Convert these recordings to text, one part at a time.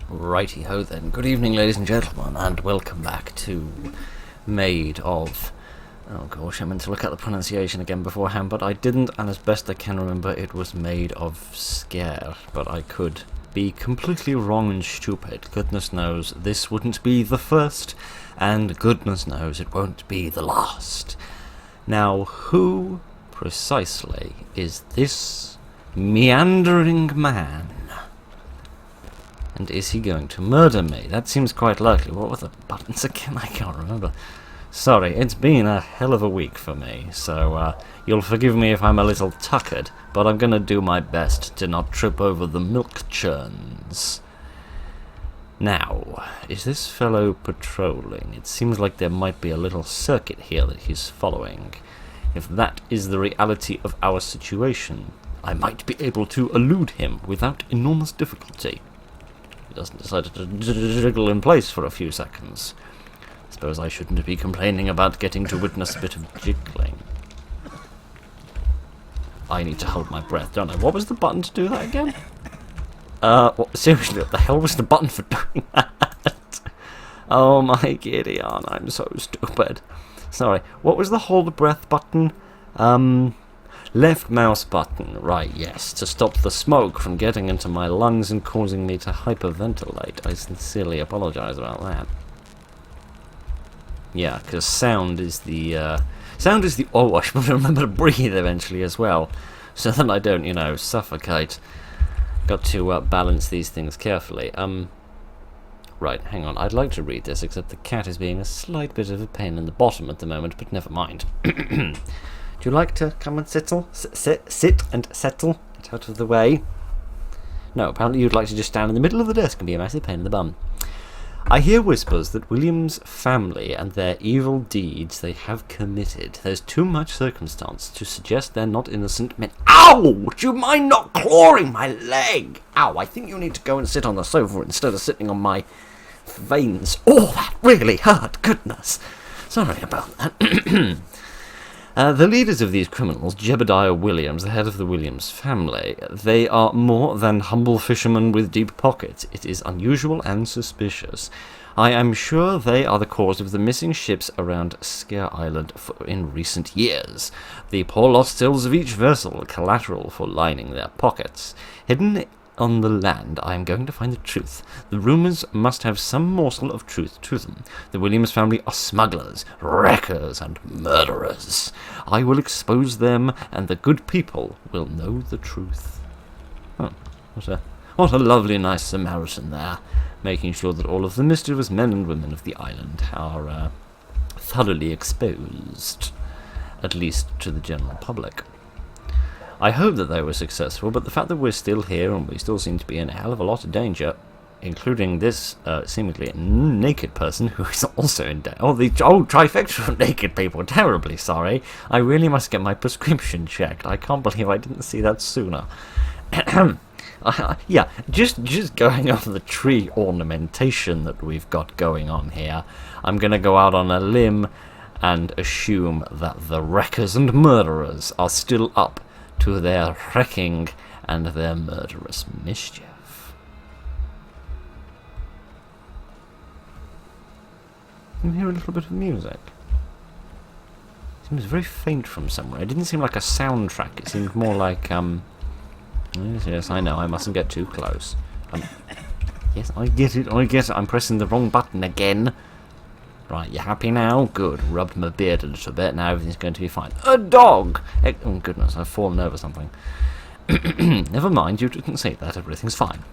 Righty-ho then. Good evening, ladies and gentlemen, and welcome back to Maid of... Oh gosh, I meant to look at the pronunciation again beforehand, but I didn't, and as best I can remember, it was Maid of Sker, but I could be completely wrong and stupid. Goodness knows this wouldn't be the first, and goodness knows it won't be the last. Now, who precisely is this meandering man? And is he going to murder me? That seems quite likely. What were the buttons again? I can't remember. Sorry, it's been a hell of a week for me, so you'll forgive me if I'm a little tuckered, but I'm going to do my best to not trip over the milk churns. Now, is this fellow patrolling? It seems like there might be a little circuit here that he's following. If that is the reality of our situation, I might be able to elude him without enormous difficulty. He doesn't decide to jiggle in place for a few seconds. I suppose I shouldn't be complaining about getting to witness a bit of jiggling. I need to hold my breath, don't I? What was the button to do that again? Seriously, what the hell was the button for doing that? Oh my Gideon, I'm so stupid. Sorry, what was the hold breath button? Left mouse button, right, yes, to stop the smoke from getting into my lungs and causing me to hyperventilate. I sincerely apologise about that. Yeah, because sound is the, oh, I should remember to breathe eventually as well, so that I don't, suffocate. Got to balance these things carefully. Right, hang on, I'd like to read this, except the cat is being a slight bit of a pain in the bottom at the moment, but never mind. Do you like to come and sit and settle? Get out of the way. No, apparently you'd like to just stand in the middle of the desk and be a massive pain in the bum. I hear whispers that William's family and their evil deeds they have committed. There's too much circumstance to suggest they're not innocent men. Ow! Would you mind not clawing my leg? Ow, I think you need to go and sit on the sofa instead of sitting on my veins. Oh, that really hurt. Goodness. Sorry about that. The leaders of these criminals, Jebediah Williams, the head of the Williams family, they are more than humble fishermen with deep pockets. It is unusual and suspicious. I am sure they are the cause of the missing ships around Sker Island in recent years. The poor lost souls of each vessel, collateral for lining their pockets. Hidden on the land, I am going to find the truth. The rumours must have some morsel of truth to them. The Williams family are smugglers, wreckers, and murderers. I will expose them, and the good people will know the truth. Oh, what a lovely, nice Samaritan there, making sure that all of the mischievous men and women of the island are thoroughly exposed, at least to the general public. I hope that they were successful, but the fact that we're still here and we still seem to be in a hell of a lot of danger, including this seemingly naked person who is also in danger. Oh, the trifecta of naked people. Terribly sorry. I really must get my prescription checked. I can't believe I didn't see that sooner. Yeah, just going over the tree ornamentation that we've got going on here, I'm going to go out on a limb and assume that the wreckers and murderers are still up to their wrecking and their murderous mischief. You can hear a little bit of music. It seems very faint from somewhere. It didn't seem like a soundtrack. It seemed more like, yes, I know, I mustn't get too close. Yes, I get it. I'm pressing the wrong button again. Right, you happy now? Good. Rubbed my beard a little bit, now everything's going to be fine. A dog! Oh, goodness, I've fallen over something. Never mind, you didn't say that, everything's fine.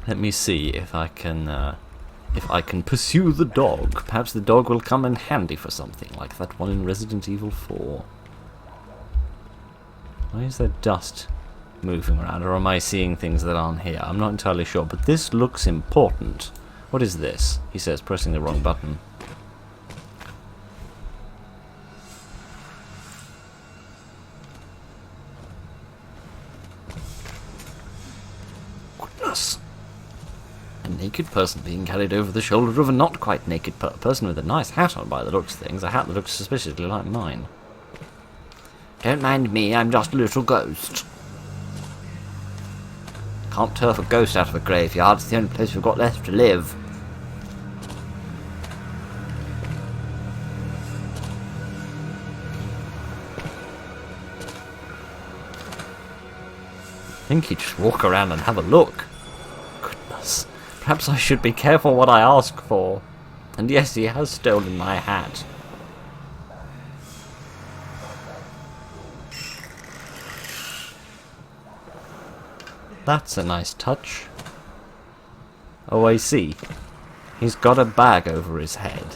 Let me see if I can pursue the dog. Perhaps the dog will come in handy for something, like that one in Resident Evil 4. Why is there dust moving around, or am I seeing things that aren't here? I'm not entirely sure, but this looks important. What is this? He says, pressing the wrong button. A naked person being carried over the shoulder of a not quite naked person with a nice hat on by the looks of things, a hat that looks suspiciously like mine. Don't mind me, I'm just a little ghost. Can't turf a ghost out of a graveyard. It's the only place we've got left to live. I think you just walk around and have a look. Goodness. Perhaps I should be careful what I ask for. And yes, he has stolen my hat. That's a nice touch. Oh, I see. He's got a bag over his head.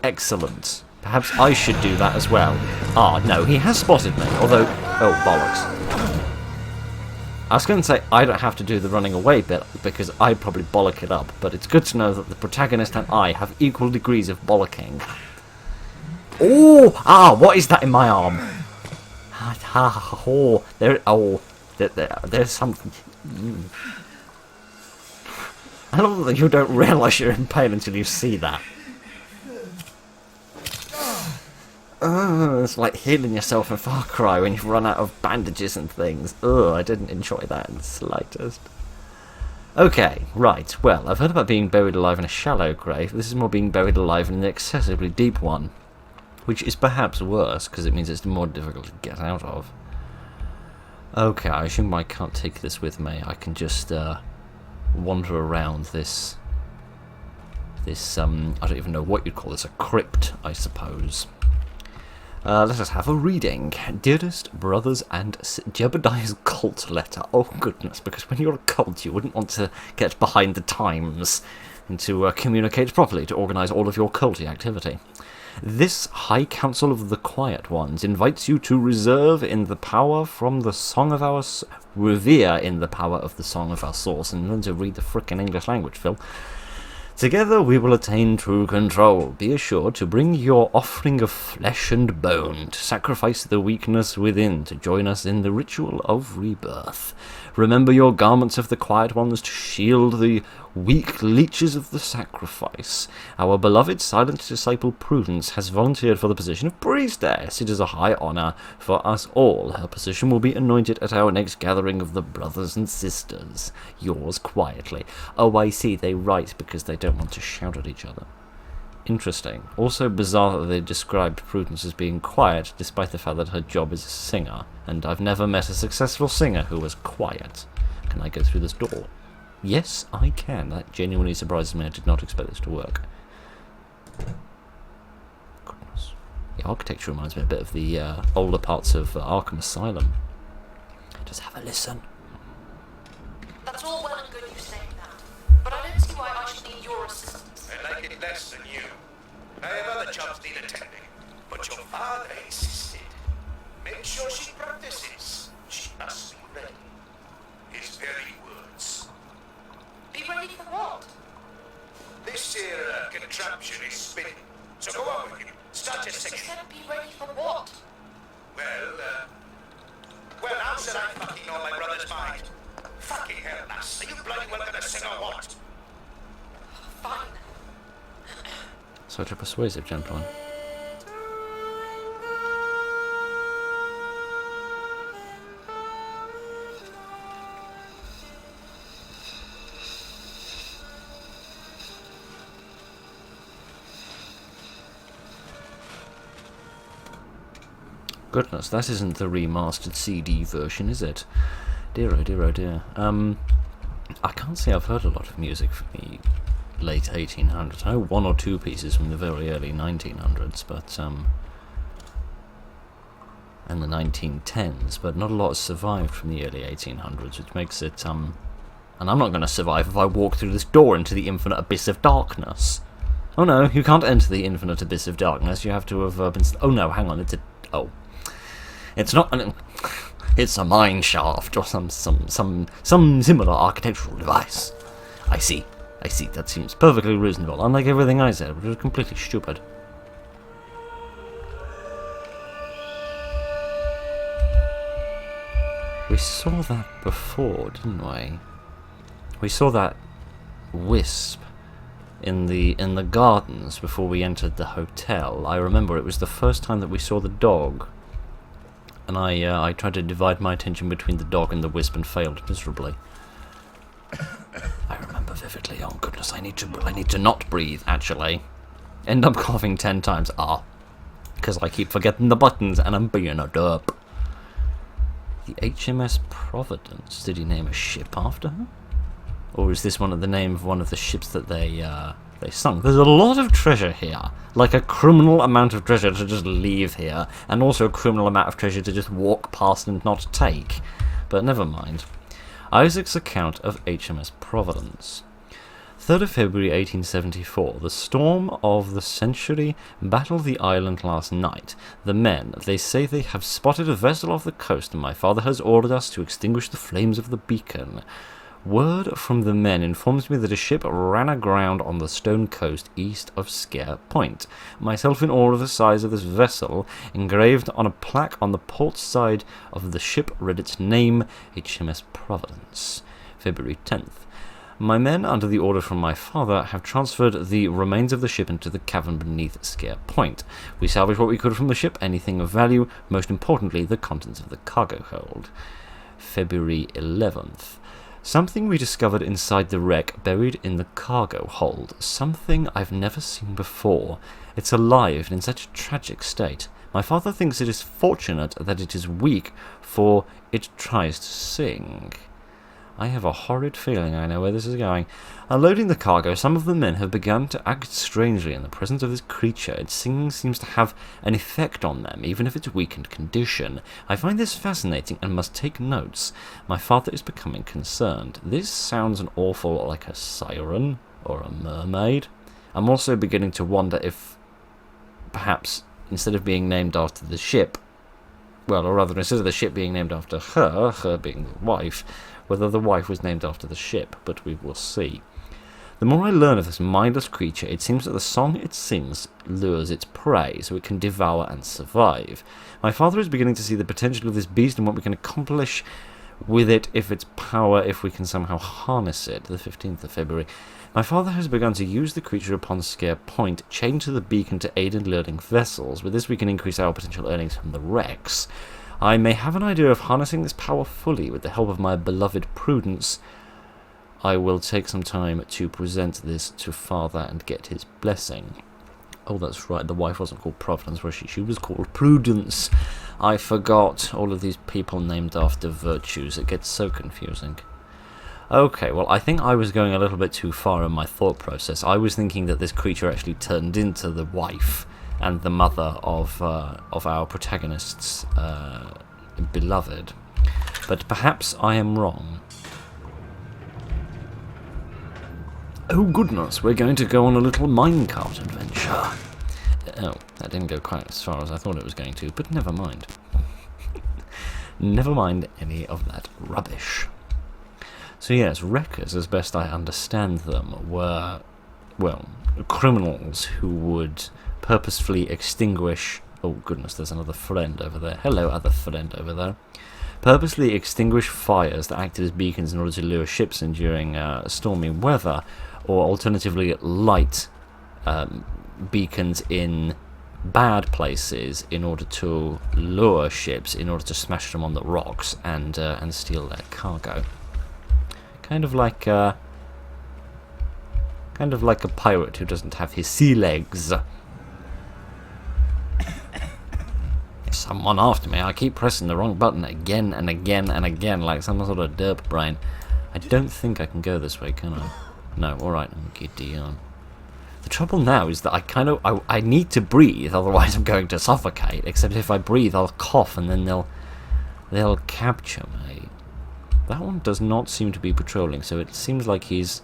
Excellent. Perhaps I should do that as well. Ah, no, he has spotted me, although... Oh, bollocks. I was going to say I don't have to do the running away bit, because I'd probably bollock it up, but it's good to know that the protagonist and I have equal degrees of bollocking. Oh! Ah, what is that in my arm? There's something... I love that you don't realise you're in pain until you see that. It's like healing yourself in Far Cry when you've run out of bandages and things. I didn't enjoy that in the slightest. Okay, right, well, I've heard about being buried alive in a shallow grave. This is more being buried alive in an excessively deep one. Which is perhaps worse, because it means it's more difficult to get out of. Okay, I assume I can't take this with me. I can just wander around this... I don't even know what you'd call this, a crypt, I suppose. Let us have a reading. Dearest brothers and Jebediah's cult letter. Oh goodness, because when you're a cult you wouldn't want to get behind the times and to communicate properly, to organise all of your culty activity. This High Council of the Quiet Ones invites you to reserve in the power from the song of our... revere in the power of the song of our source, and learn to read the frickin' English language, Phil. Together we will attain true control. Be assured to bring your offering of flesh and bone, to sacrifice the weakness within, to join us in the ritual of rebirth. Remember your garments of the Quiet Ones to shield the weak leeches of the sacrifice. Our beloved silent disciple Prudence has volunteered for the position of priestess. It is a high honour for us all. Her position will be anointed at our next gathering of the brothers and sisters. Yours quietly. Oh, I see, they write because they don't want to shout at each other. Interesting. Also bizarre that they described Prudence as being quiet, despite the fact that her job is a singer, and I've never met a successful singer who was quiet. Can I go through this door? Yes, I can. That genuinely surprises me. I did not expect this to work. Goodness. The architecture reminds me a bit of the older parts of Arkham Asylum. Just have a listen. That's all well and good you saying that, but I don't see why I should need your assistance. I like it less than you. I have other jobs need attending, but your father insisted. Make sure she practices. She must be ready. His very words. Be ready for what? This here contraption is spinning, so go on with you. Start your I singing. said be ready for what? Well, how should I fucking know my brother's mind? Fucking hell, lass. Are you bloody well gonna sing or what? Fine. Such a persuasive gentleman. Goodness, that isn't the remastered CD version, is it? Dear oh dear oh dear. I can't say I've heard a lot of music from the late 1800s. I know one or two pieces from the very early 1900s, but and the 1910s, but not a lot has survived from the early 1800s, which makes it and I'm not going to survive if I walk through this door into the infinite abyss of darkness. Oh no, you can't enter the infinite abyss of darkness. You have to have been. Oh no, hang on. It's not an. It's a mine shaft or some similar architectural device. I see. That seems perfectly reasonable. Unlike everything I said, which was completely stupid. We saw that before, didn't we? We saw that wisp in the gardens before we entered the hotel. I remember it was the first time that we saw the dog, and I tried to divide my attention between the dog and the wisp and failed miserably. I remember vividly. Oh goodness, I need to not breathe. Actually, end up coughing 10 times. Because I keep forgetting the buttons, and I'm being a derp. The HMS Providence. Did he name a ship after her? Or is this the name of one of the ships that they sunk? There's a lot of treasure here. Like a criminal amount of treasure to just leave here. And also a criminal amount of treasure to just walk past and not take. But never mind. Isaac's account of HMS Providence. 3rd of February 1874. The storm of the century battled the island last night. The men, they say they have spotted a vessel off the coast, and my father has ordered us to extinguish the flames of the beacon. Word from the men informs me that a ship ran aground on the stone coast east of Sker Point. Myself in awe of the size of this vessel, engraved on a plaque on the port side of the ship, read its name, HMS Providence. February 10th. My men, under the order from my father, have transferred the remains of the ship into the cavern beneath Sker Point. We salvaged what we could from the ship, anything of value, most importantly, the contents of the cargo hold. February 11th. Something we discovered inside the wreck, buried in the cargo hold. Something I've never seen before. It's alive and in such a tragic state. My father thinks it is fortunate that it is weak, for it tries to sing. I have a horrid feeling I know where this is going. Unloading the cargo, some of the men have begun to act strangely in the presence of this creature. Its singing seems to have an effect on them, even if it's weakened condition. I find this fascinating and must take notes. My father is becoming concerned. This sounds an awful lot like a siren or a mermaid. I'm also beginning to wonder if, perhaps, instead of being named after the ship, well, or rather, instead of the ship being named after her being the wife, whether the wife was named after the ship, but we will see. The more I learn of this mindless creature, it seems that the song it sings lures its prey, so it can devour and survive. My father is beginning to see the potential of this beast and what we can accomplish with it if we can somehow harness it. The 15th of February. My father has begun to use the creature upon Sker Point, chained to the beacon to aid in luring vessels. With this we can increase our potential earnings from the wrecks. I may have an idea of harnessing this power fully with the help of my beloved Prudence. I will take some time to present this to father and get his blessing. Oh, that's right, the wife wasn't called Providence, was she? She was called Prudence. I forgot all of these people named after virtues. It gets so confusing. Okay, well, I think I was going a little bit too far in my thought process. I was thinking that this creature actually turned into the wife and the mother of our protagonist's beloved. But perhaps I am wrong. Oh goodness, we're going to go on a little minecart adventure. Oh, that didn't go quite as far as I thought it was going to, but never mind. Never mind any of that rubbish. So yes, wreckers, as best I understand them, were, well, criminals who would purposefully extinguish... Oh goodness, there's another friend over there. Hello, other friend over there. Purposely extinguish fires that acted as beacons in order to lure ships in during stormy weather, or alternatively light beacons in bad places in order to lure ships, in order to smash them on the rocks and steal their cargo. Kind of like a pirate who doesn't have his sea legs. Someone after me. I keep pressing the wrong button again and again and again, like some sort of derp brain. I don't think I can go this way, can I? No, alright, I'm giddy on. The trouble now is that I need to breathe, otherwise I'm going to suffocate, except if I breathe I'll cough and then they'll capture me. That one does not seem to be patrolling, so it seems like he's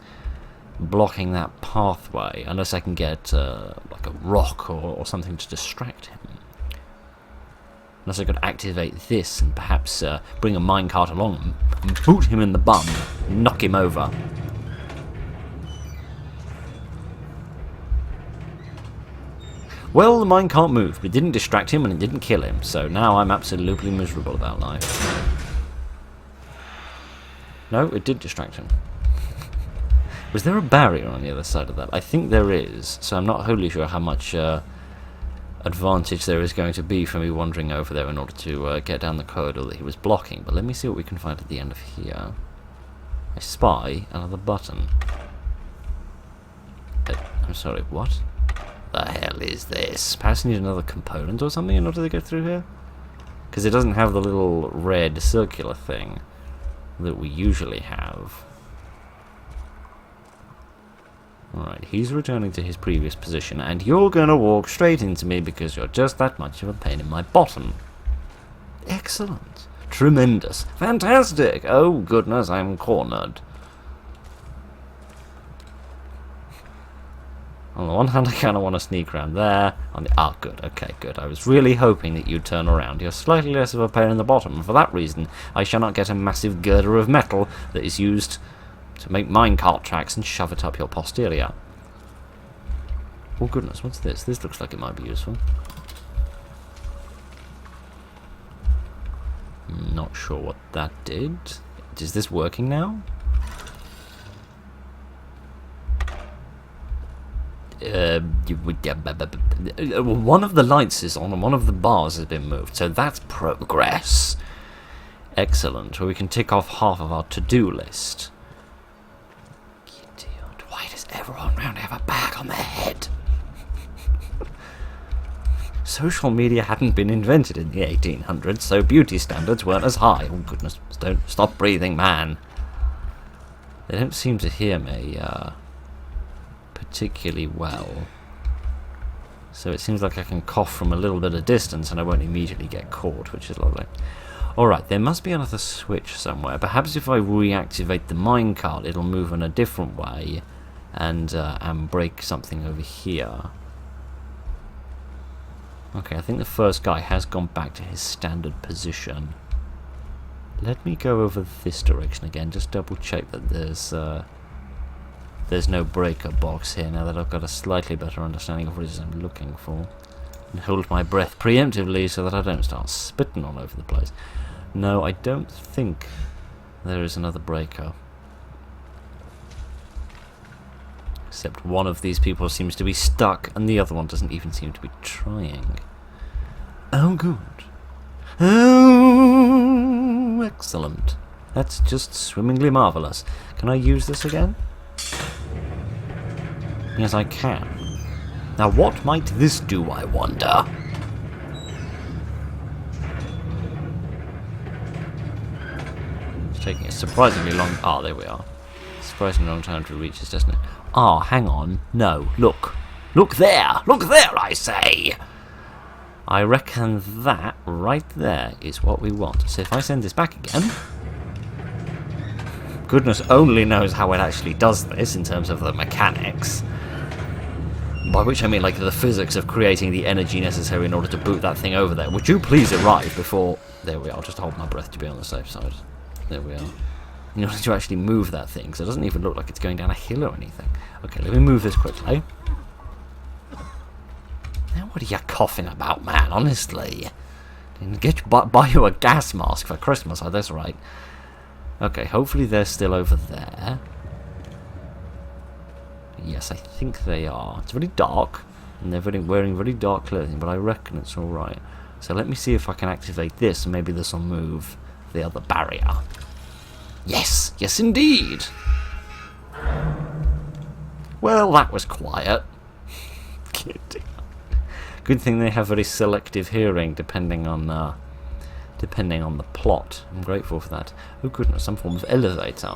blocking that pathway, unless I can get like a rock or something to distract him. Unless I could activate this and perhaps bring a minecart along and boot him in the bum, knock him over. Well, the minecart moved. It didn't distract him and it didn't kill him, so now I'm absolutely miserable about life. No, it did distract him. Was there a barrier on the other side of that? I think there is, so I'm not wholly sure how much advantage there is going to be for me wandering over there in order to get down the corridor that he was blocking. But let me see what we can find at the end of here. I spy another button. I'm sorry, what? The hell is this? Perhaps I need another component or something in order to get through here? Because it doesn't have the little red circular thing that we usually have. Alright, he's returning to his previous position, and you're gonna walk straight into me because you're just that much of a pain in my bottom. Excellent. Tremendous. Fantastic. Oh, goodness, I'm cornered. On the one hand, I kind of want to sneak around there. On the good. Okay, good. I was really hoping that you'd turn around. You're slightly less of a pain in the bottom, and for that reason, I shall not get a massive girder of metal that is used to make minecart tracks and shove it up your posterior. Oh, goodness, what's this? This looks like it might be useful. Not sure what that did. Is this working now? One of the lights is on and one of the bars has been moved, so that's progress. Excellent. Well, we can tick off half of our to-do list. Idiot. Why does everyone around have a bag on their head? Social media hadn't been invented in the 1800s, so beauty standards weren't as high. Oh goodness, don't stop breathing, man. They don't seem to hear me particularly well. So it seems like I can cough from a little bit of distance and I won't immediately get caught, which is lovely. Alright, there must be another switch somewhere. Perhaps if I reactivate the minecart, it'll move in a different way and break something over here. Okay, I think the first guy has gone back to his standard position. Let me go over this direction again, just double check that there's no breaker box here now that I've got a slightly better understanding of what it is I'm looking for. And hold my breath preemptively so that I don't start spitting all over the place. No, I don't think there is another breaker. Except one of these people seems to be stuck, and the other one doesn't even seem to be trying. Oh, good. Oh, excellent. That's just swimmingly marvellous. Can I use this again? Yes, I can. Now, what might this do, I wonder? It's taking a surprisingly long... Ah, there we are. Surprisingly long time to reach its destination. Ah, hang on. No, look. Look there! Look there, I say! I reckon that right there is what we want. So if I send this back again... Goodness only knows how it actually does this in terms of the mechanics. By which I mean like the physics of creating the energy necessary in order to boot that thing over there. Would you please arrive before... There we are, just hold my breath to be on the safe side. There we are. In order to actually move that thing, so it doesn't even look like it's going down a hill or anything. Okay, let me move this quickly. Now what are you coughing about, man, honestly? Buy you a gas mask for Christmas, oh, that's right. Okay, hopefully they're still over there. Yes, I think they are. It's very dark, and they're wearing very dark clothing, but I reckon it's alright. So let me see if I can activate this, and maybe this will move the other barrier. Yes! Yes, indeed! Well, that was quiet. Kidding. Good thing they have very selective hearing, depending on the plot. I'm grateful for that. Oh goodness, some form of elevator.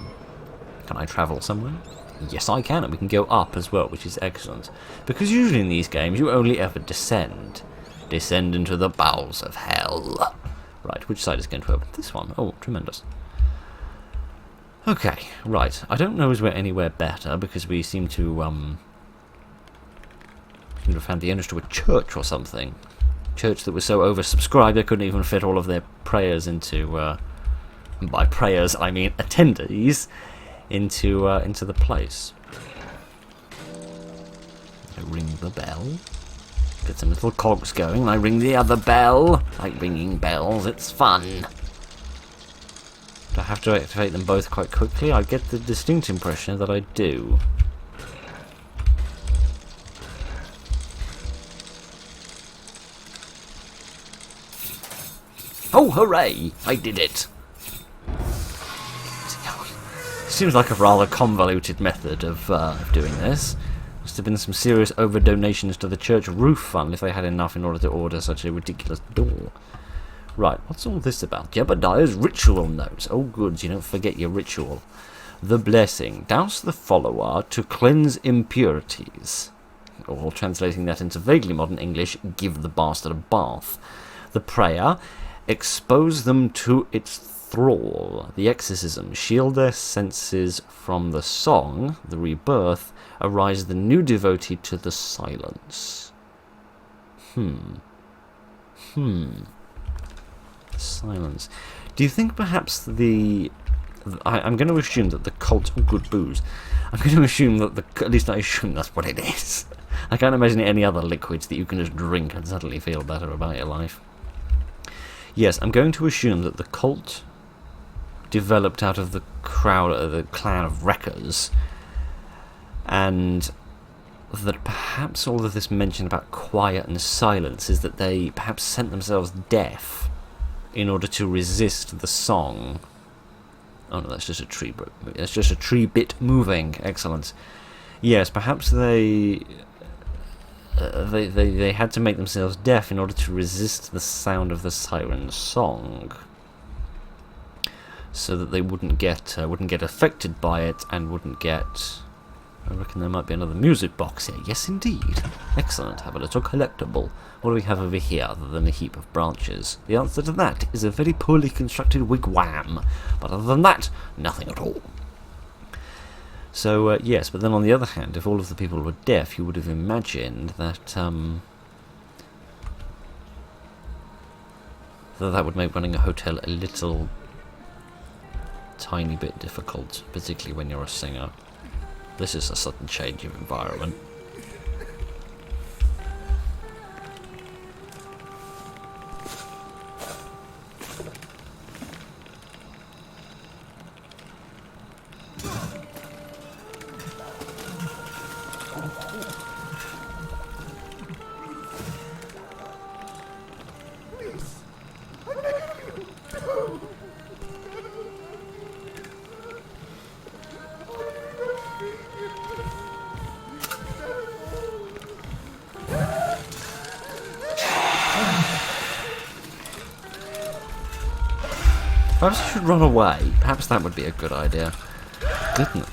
Can I travel somewhere? Yes, I can, and we can go up as well, which is excellent. Because usually in these games, you only ever descend. Descend into the bowels of hell. Right, which side is going to open? This one. Oh, tremendous. Okay, right. I don't know as we're anywhere better, because we seem to have found the entrance to a church or something. Church that was so oversubscribed they couldn't even fit all of their prayers into, by prayers I mean attendees, into the place. I ring the bell. Get some little cogs going, and I ring the other bell. Like ringing bells, it's fun. Do I have to activate them both quite quickly? I get the distinct impression that I do. Oh, hooray! I did it! Seems like a rather convoluted method of doing this. Must have been some serious over-donations to the church roof fund if they had enough in order to order such a ridiculous door. Right, what's all this about? Jebediah's ritual notes. Oh, good, you don't forget your ritual. The blessing. Douse the follower to cleanse impurities. Or, translating that into vaguely modern English, give the bastard a bath. The prayer. Expose them to its thrall. The exorcism. Shield their senses from the song. The rebirth. Arise the new devotee to the silence. Silence. Do you think perhaps I'm going to assume that the cult... Oh, good booze. I'm going to assume that at least I assume that's what it is. I can't imagine any other liquids that you can just drink and suddenly feel better about your life. Yes, I'm going to assume that the cult developed out of the clan of wreckers, and that perhaps all of this mention about quiet and silence is that they perhaps sent themselves deaf in order to resist the song. Oh no, that's just a tree bit. That's just a tree bit moving. Excellent. Yes, perhaps they had to make themselves deaf in order to resist the sound of the siren song, so that they wouldn't get affected by it and wouldn't get. I reckon there might be another music box here. Yes, indeed. Excellent. Have a little collectible. What do we have over here other than a heap of branches? The answer to that is a very poorly constructed wigwam. But other than that, nothing at all. So, yes, but then on the other hand, if all of the people were deaf, you would have imagined that, that would make running a hotel a little tiny bit difficult, particularly when you're a singer. This is a sudden change of environment. Perhaps I should run away. Perhaps that would be a good idea. Goodness.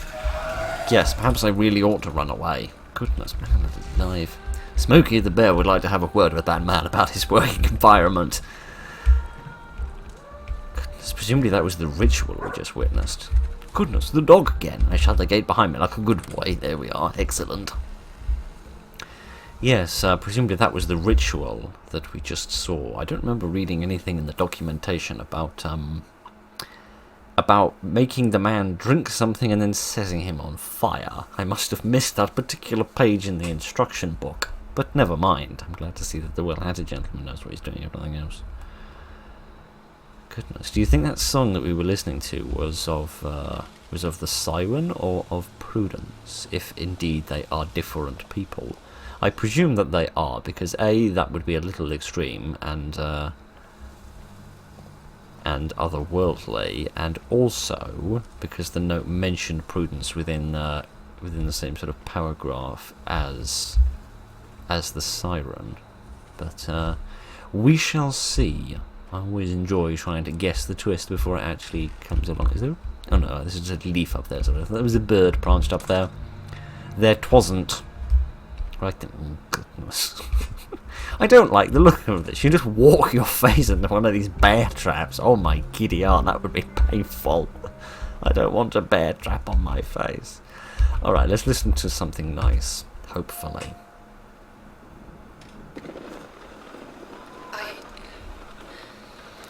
Yes, perhaps I really ought to run away. Goodness, man alive. Smokey the Bear would like to have a word with that man about his working environment. Goodness, presumably that was the ritual we just witnessed. Goodness, the dog again. I shut the gate behind me like a good boy. There we are. Excellent. Yes, presumably that was the ritual that we just saw. I don't remember reading anything in the documentation about making the man drink something and then setting him on fire. I must have missed that particular page in the instruction book. But never mind. I'm glad to see that the well-hatted gentleman knows what he's doing and everything else. Goodness, do you think that song that we were listening to was of the siren or of Prudence, if indeed they are different people? I presume that they are, because A, that would be a little extreme, and otherworldly, and also because the note mentioned Prudence within the same sort of paragraph as the siren. But we shall see. I always enjoy trying to guess the twist before it actually comes along. Is there? Oh no, this is just a leaf up there. So there was a bird branched up there. There 'twasn't. Right then, oh goodness. I don't like the look of this. You just walk your face into one of these bear traps. Oh my giddy aunt, that would be painful. I don't want a bear trap on my face. Alright, let's listen to something nice, hopefully.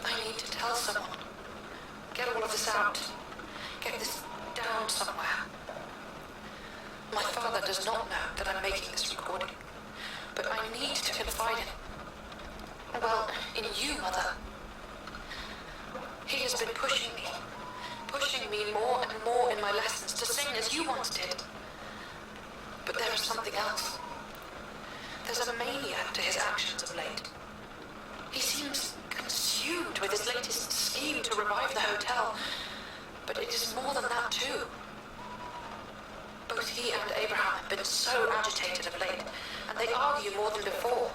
I need to tell someone. Get all of this out. Get this down somewhere. My father does not know that I'm making this recording, but I need to confide in, well, in you, Mother. He has been pushing me more and more in my lessons to sing as you once did. But there is something else. There's a mania to his actions of late. He seems consumed with his latest scheme to revive the hotel, but it is more than that too. been so agitated of late, and they argue more than before.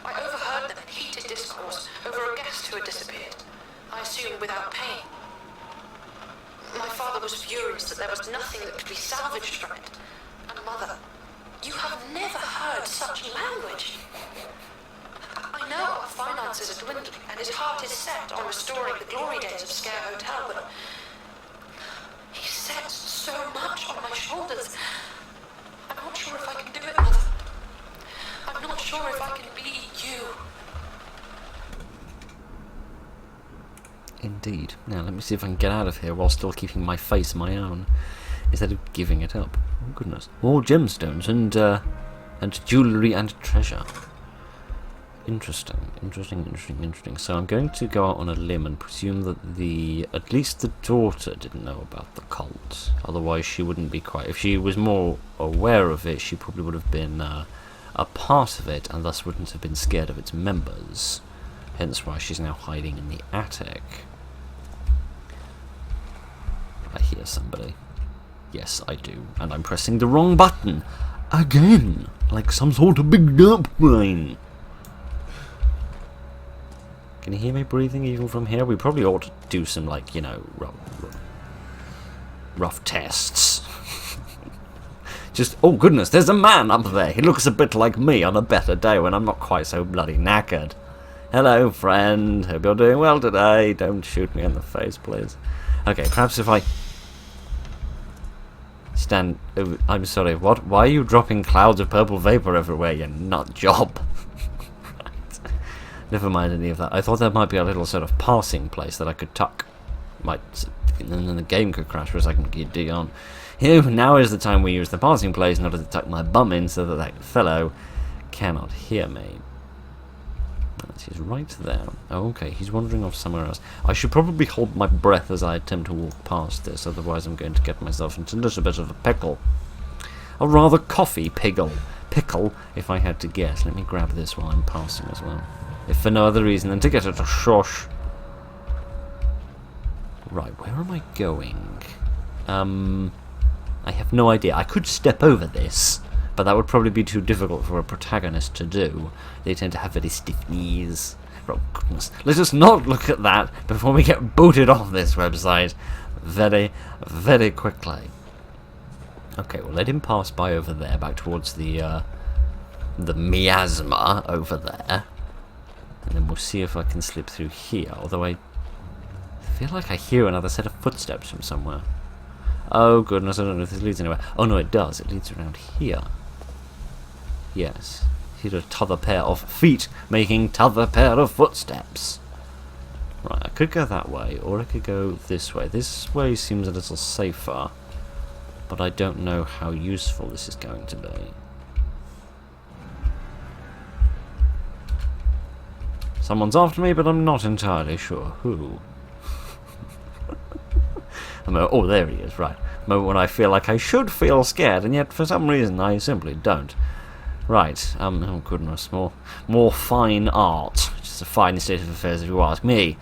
I overheard them in heated discourse over a guest who had disappeared, I assume without pain. My father was furious that there was nothing that could be salvaged from it. And Mother, you have never heard such language. I know our finances are dwindling, and his heart is set on restoring the glory days of Sker Hotel, but he sets so much on my shoulders. I'm not sure if I can do it, Mother. I'm not sure if I can be you. Indeed. Now let me see if I can get out of here while still keeping my face my own, instead of giving it up. Oh goodness. More gemstones and jewellery and treasure. Interesting. So I'm going to go out on a limb and presume that at least the daughter didn't know about the cult. Otherwise she wouldn't be quite... If she was more aware of it, she probably would have been a part of it, and thus wouldn't have been scared of its members. Hence why she's now hiding in the attic. I hear somebody. Yes, I do. And I'm pressing the wrong button. Again! Like some sort of big derp brain. Can you hear me breathing even from here? We probably ought to do some, like, you know, rough tests. Just, oh goodness, there's a man up there. He looks a bit like me on a better day when I'm not quite so bloody knackered. Hello, friend. Hope you're doing well today. Don't shoot me in the face, please. Okay, perhaps if I stand... Oh, I'm sorry, what? Why are you dropping clouds of purple vapour everywhere, you nut job? Right. Never mind any of that. I thought there might be a little sort of passing place that I could tuck. And then the game could crash for a second. Dig on. Here, now is the time we use the passing place in order to tuck my bum in so that that fellow cannot hear me. He's right there. Oh, okay, he's wandering off somewhere else. I should probably hold my breath as I attempt to walk past this, otherwise I'm going to get myself into a little bit of a pickle. A rather coffee pickle, if I had to guess. Let me grab this while I'm passing as well. If for no other reason than to get it a shush. Right, where am I going? I have no idea. I could step over this, but that would probably be too difficult for a protagonist to do. They tend to have very stiff knees. Oh goodness. Let us not look at that before we get booted off this website very, very quickly. Okay, we'll let him pass by over there, back towards the miasma over there. And then we'll see if I can slip through here, although I feel like I hear another set of footsteps from somewhere. Oh goodness, I don't know if this leads anywhere. Oh no, it does. It leads around here. Yes. Here's a t'other pair of feet making t'other pair of footsteps. Right, I could go that way, or I could go this way. This way seems a little safer, but I don't know how useful this is going to be. Someone's after me, but I'm not entirely sure who. Oh, there he is, right. Moment when I feel like I should feel scared, and yet for some reason I simply don't. Right, oh goodness, more fine art. Which is a fine state of affairs if you ask me.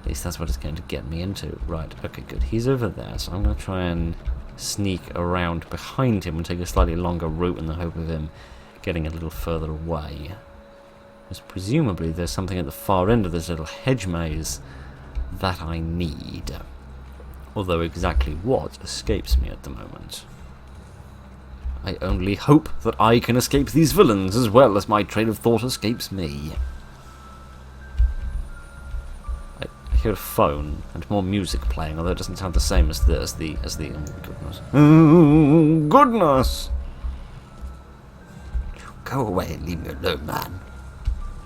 At least that's what it's going to get me into. Right, okay, good. He's over there, so I'm going to try and sneak around behind him and take a slightly longer route in the hope of him getting a little further away. Because presumably there's something at the far end of this little hedge maze that I need. Although exactly what escapes me at the moment. I only hope that I can escape these villains as well as my train of thought escapes me. I hear a phone and more music playing, although it doesn't sound the same as the oh goodness. Oh goodness! Go away and leave me alone, man.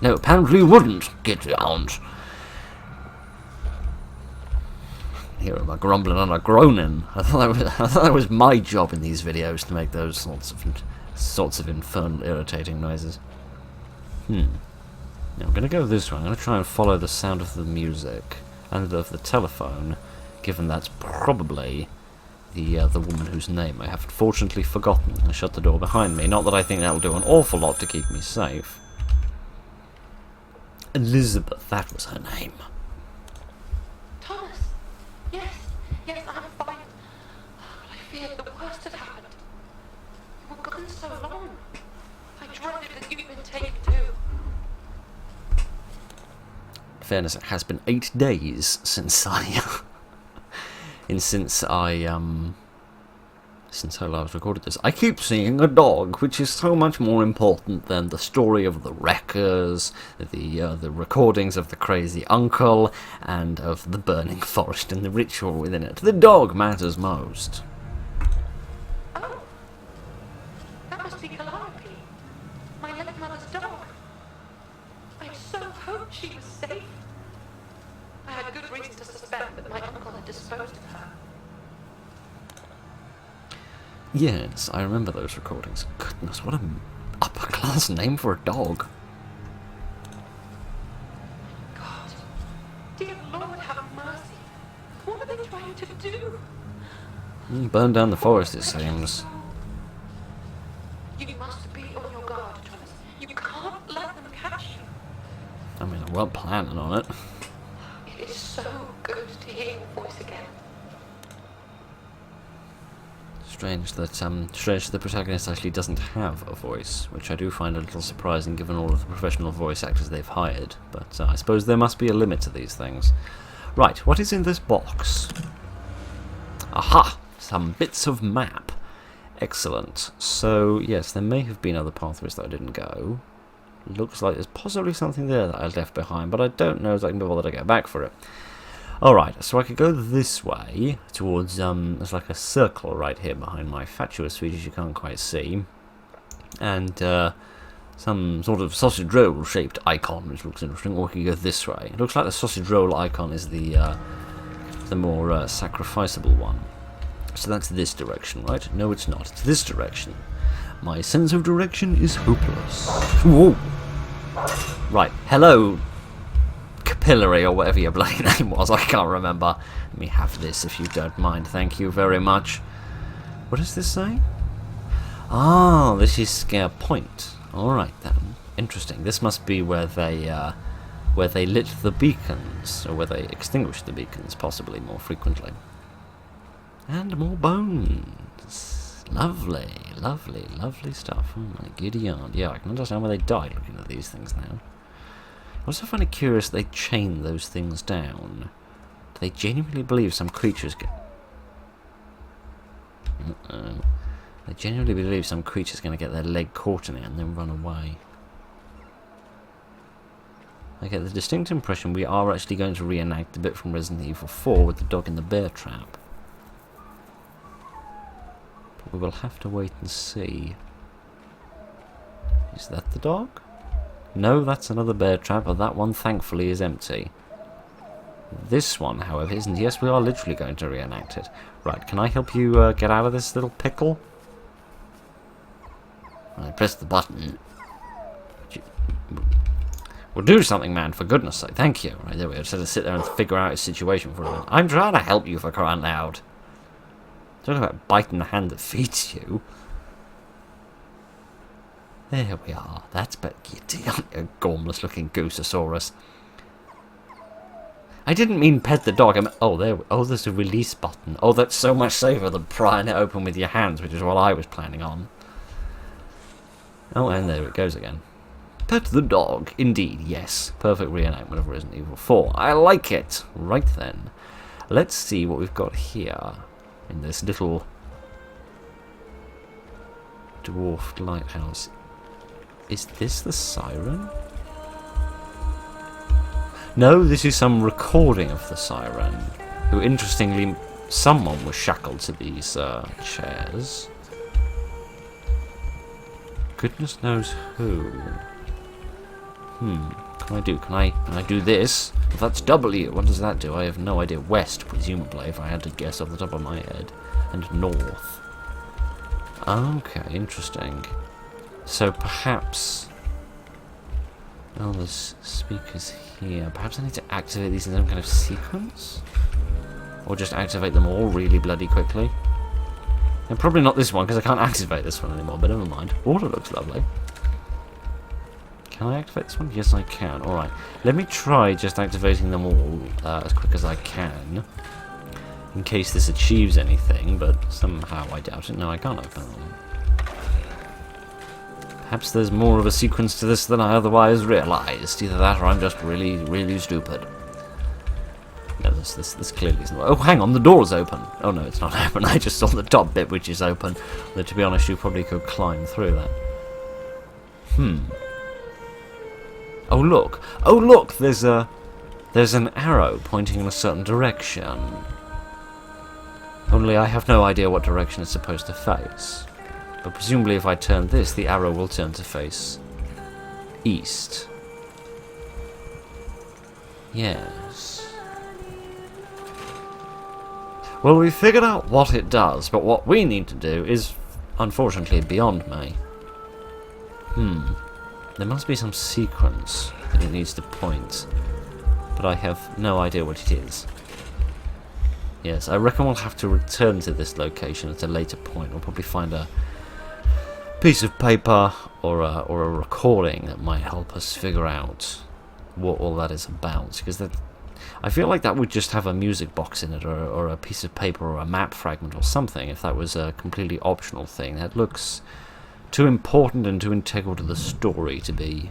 No, apparently you wouldn't. Get out. Here am I grumbling and a groaning. I thought that was my job in these videos to make those sorts of infernal, irritating noises. Now I'm going to go this way. I'm going to try and follow the sound of the music and of the telephone, given that's probably the woman whose name I have fortunately forgotten. I shut the door behind me. Not that I think that'll do an awful lot to keep me safe. Elizabeth, that was her name. Thomas! Yes, I'm fine. I feared the worst had happened. You were gone so long. I dreaded that you'd been taken too. In fairness, it has been 8 days since I since I last recorded this. I keep seeing a dog, which is so much more important than the story of the wreckers, the recordings of the crazy uncle, and of the burning forest and the ritual within it. The dog matters most. Oh, that must be Calliope, my late mother's dog. I so hoped she was safe. I had good reason to suspect that my uncle had disposed of her. Yes, I remember those recordings. Goodness, what an upper-class name for a dog. God, dear Lord, have mercy. What are they trying to do? Burn down the forest, it seems. You must be on your guard, Thomas. You can't let them catch you. I mean, I wasn't planning on it. It is so good to hear your voice again. Strange that the protagonist actually doesn't have a voice, which I do find a little surprising given all of the professional voice actors they've hired, but I suppose there must be a limit to these things. Right, what is in this box? Aha! Some bits of map. Excellent. So, yes, there may have been other pathways that I didn't go. Looks like there's possibly something there that I left behind, but I don't know if I can be bothered to get back for it. Alright, so I could go this way towards, there's like a circle right here behind my fatuous features you can't quite see. And, some sort of sausage roll shaped icon, which looks interesting, or we could go this way. It looks like the sausage roll icon is the more sacrificable one. So that's this direction, right? No, it's not. It's this direction. My sense of direction is hopeless. Whoa! Right, hello, Capillary, or whatever your bloody name was, I can't remember. Let me have this if you don't mind, thank you very much. What does this say? Ah, this is Sker Point. Alright then, interesting. This must be where they lit the beacons, or where they extinguished the beacons, possibly more frequently. And more bones. Lovely, lovely, lovely stuff. Oh my giddy yarn. Yeah, I can understand why they died looking at these things now. I also find it curious they chain those things down. Do they genuinely believe some creatures get... They genuinely believe some creature's going to get their leg caught in it and then run away. I get the distinct impression we are actually going to reenact the bit from Resident Evil 4 with the dog in the bear trap. But we will have to wait and see. Is that the dog? No, that's another bear trap, but that one thankfully is empty. This one, however, isn't. Yes, we are literally going to reenact it. Right, can I help you get out of this little pickle? I press the button. Well, do something, man, for goodness sake. Thank you. Right, there we go. Just had to sit there and figure out his situation for a minute. I'm trying to help you, for crying out. Talk about biting the hand that feeds you. There we are. That's better. You gormless-looking Goososaurus. I didn't mean pet the dog. I mean, oh, there's a release button. Oh, that's so much safer than prying it open with your hands, which is what I was planning on. Oh, and there it goes again. Pet the dog. Indeed, yes. Perfect reenactment of Resident Evil 4. I like it. Right then. Let's see what we've got here in this little dwarfed lighthouse. Is this the siren? No, this is some recording of the siren, who, interestingly, someone was shackled to these chairs. Goodness knows who. Can I do this? Well, that's W. What does that do? I have no idea. West, presumably, if I had to guess off the top of my head. And north. Okay, interesting. So perhaps... Oh, there's speakers here. Perhaps I need to activate these in some kind of sequence? Or just activate them all really bloody quickly? And probably not this one, because I can't activate this one anymore, but never mind. Water looks lovely. Can I activate this one? Yes, I can. Alright. Let me try just activating them all as quick as I can. In case this achieves anything, but somehow I doubt it. No, I can't open them. Perhaps there's more of a sequence to this than I otherwise realised. Either that or I'm just really, really stupid. No, this clearly isn't. Oh, hang on, the door's open. Oh no, it's not open. I just saw the top bit, which is open. Though, to be honest, you probably could climb through that. Oh look! Oh look! There's an arrow pointing in a certain direction. Only I have no idea what direction it's supposed to face. But presumably, if I turn this, the arrow will turn to face east. Yes. Well, we figured out what it does, but what we need to do is, unfortunately, beyond me. There must be some sequence that it needs to point, but I have no idea what it is. Yes, I reckon we'll have to return to this location at a later point. We'll probably find a piece of paper or a recording that might help us figure out what all that is about, because I feel like that would just have a music box in it, or a piece of paper, or a map fragment, or something, if that was a completely optional thing. That looks too important and too integral to the story to be.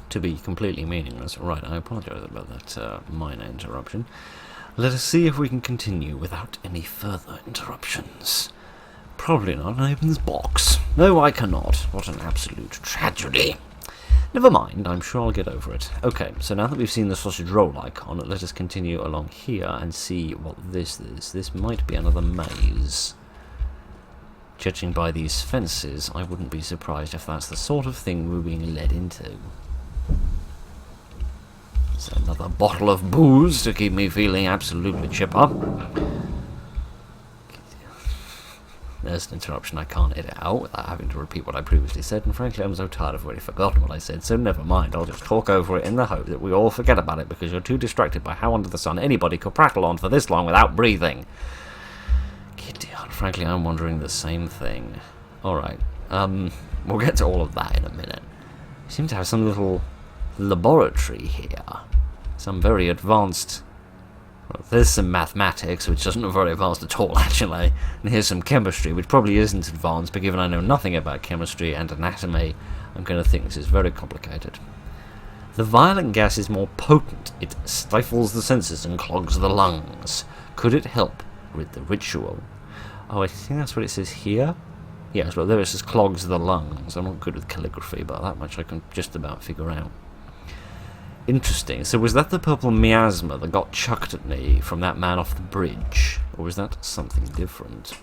To be completely meaningless. Right, I apologise about that minor interruption. Let us see if we can continue without any further interruptions. Probably not. I open this box. No, I cannot. What an absolute tragedy. Never mind, I'm sure I'll get over it. Okay, so now that we've seen the sausage roll icon, let us continue along here and see what this is. This might be another maze. Judging by these fences, I wouldn't be surprised if that's the sort of thing we're being led into. So another bottle of booze to keep me feeling absolutely chipper. There's an interruption I can't edit out without having to repeat what I previously said, and frankly I'm so tired I've already forgotten what I said, so never mind, I'll just talk over it in the hope that we all forget about it because you're too distracted by how under the sun anybody could prattle on for this long without breathing. Gideon, frankly I'm wondering the same thing. Alright, we'll get to all of that in a minute. We seem to have some little laboratory here. Some very advanced. Well, there's some mathematics, which doesn't look very advanced at all, actually. And here's some chemistry, which probably isn't advanced, but given I know nothing about chemistry and anatomy, I'm going to think this is very complicated. The violent gas is more potent. It stifles the senses and clogs the lungs. Could it help with the ritual? Oh, I think that's what it says here. Yes, well, there it says clogs the lungs. I'm not good with calligraphy, but that much I can just about figure out. Interesting. So was that the purple miasma that got chucked at me from that man off the bridge? Or was that something different?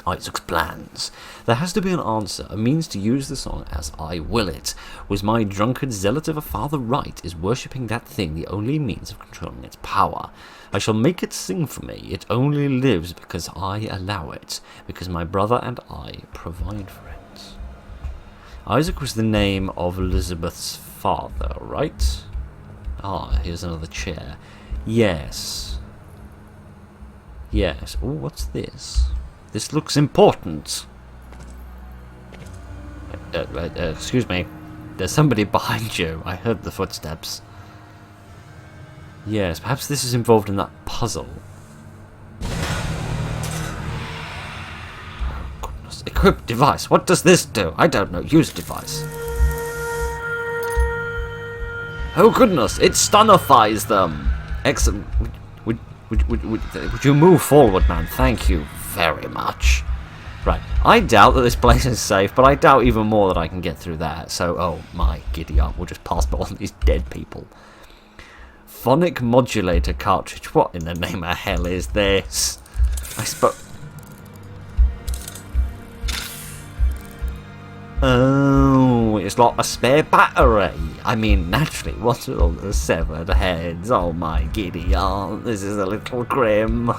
Isaac's plans. There has to be an answer, a means to use the song as I will it. Was my drunkard zealot of a father right? Is worshipping that thing the only means of controlling its power? I shall make it sing for me. It only lives because I allow it, because my brother and I provide for it. Isaac was the name of Elizabeth's father, right? Ah, here's another chair. Yes. Yes. Oh, what's this? This looks important. Excuse me. There's somebody behind you. I heard the footsteps. Yes, perhaps this is involved in that puzzle. Oh, goodness. Equip device. What does this do? I don't know. Use device. Oh goodness, it stunifies them! Excellent. Would you move forward, man? Thank you very much. Right, I doubt that this place is safe, but I doubt even more that I can get through that. So, oh my, giddy up, we'll just pass by all these dead people. Phonic modulator cartridge. What in the name of hell is this? I suppose. Oh, it's like a spare battery. I mean, naturally, what are all the severed heads? Oh my giddy aunt, this is a little grim.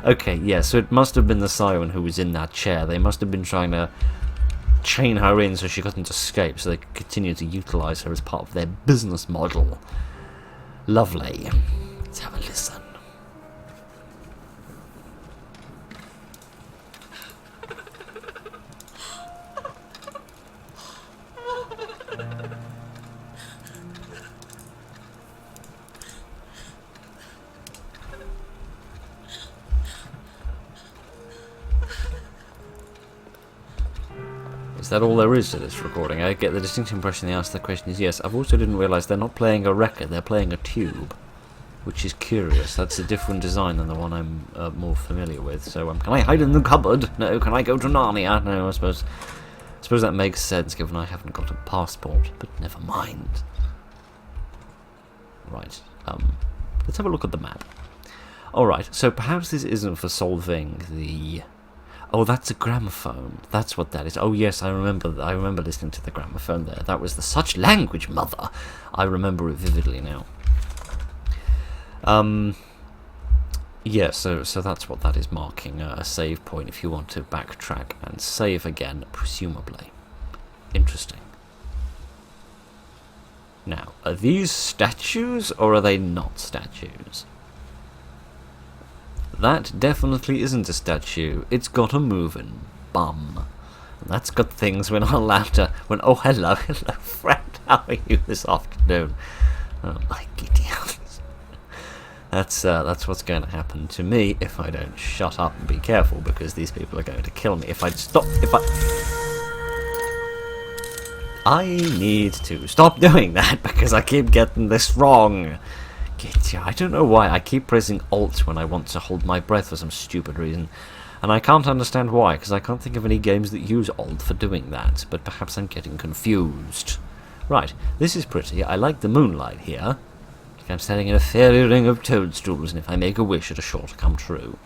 Okay, yeah, so it must have been the siren who was in that chair. They must have been trying to chain her in so she couldn't escape, so they could continue to utilise her as part of their business model. Lovely. Let's have a listen. Is that all there is to this recording? I get the distinct impression the answer to the question is yes. I've also didn't realise they're not playing a record, they're playing a tube. Which is curious. That's a different design than the one I'm more familiar with. So, can I hide in the cupboard? No. Can I go to Narnia? No, I suppose that makes sense, given I haven't got a passport. But never mind. Right. Let's have a look at the map. Alright, so perhaps this isn't for solving the... Oh, that's a gramophone. That's what that is. Oh, yes, I remember listening to the gramophone there. That was the such language, mother. I remember it vividly now. Yeah, so that's what that is marking, a save point if you want to backtrack and save again, presumably. Interesting. Now, are these statues, or are they not statues? That definitely isn't a statue. It's got a moving bum. And that's got things when our laughter... Oh, hello, friend. How are you this afternoon? Oh, my giddy aunt. That's what's going to happen to me if I don't shut up and be careful, because these people are going to kill me. If I need to stop doing that, because I keep getting this wrong. I don't know why. I keep pressing Alt when I want to hold my breath for some stupid reason. And I can't understand why, because I can't think of any games that use Alt for doing that. But perhaps I'm getting confused. Right, this is pretty. I like the moonlight here. I'm standing in a fairy ring of toadstools, and if I make a wish, it'll sure to come true.